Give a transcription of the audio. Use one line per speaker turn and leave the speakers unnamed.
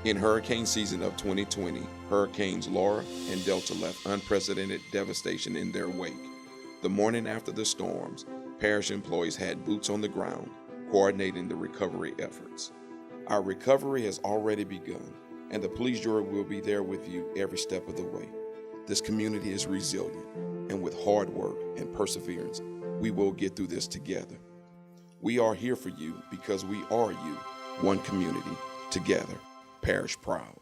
In hurricane season of 2020, Hurricanes Laura and Delta left unprecedented devastation in their wake. The morning after the storms, Parish employees had boots on the ground, coordinating the recovery efforts. Our recovery has already begun, and the police jury will be there with you every step of the way. This community is resilient, and with hard work and perseverance, we will get through this together. We are here for you because we are you, one community, together, Parish proud.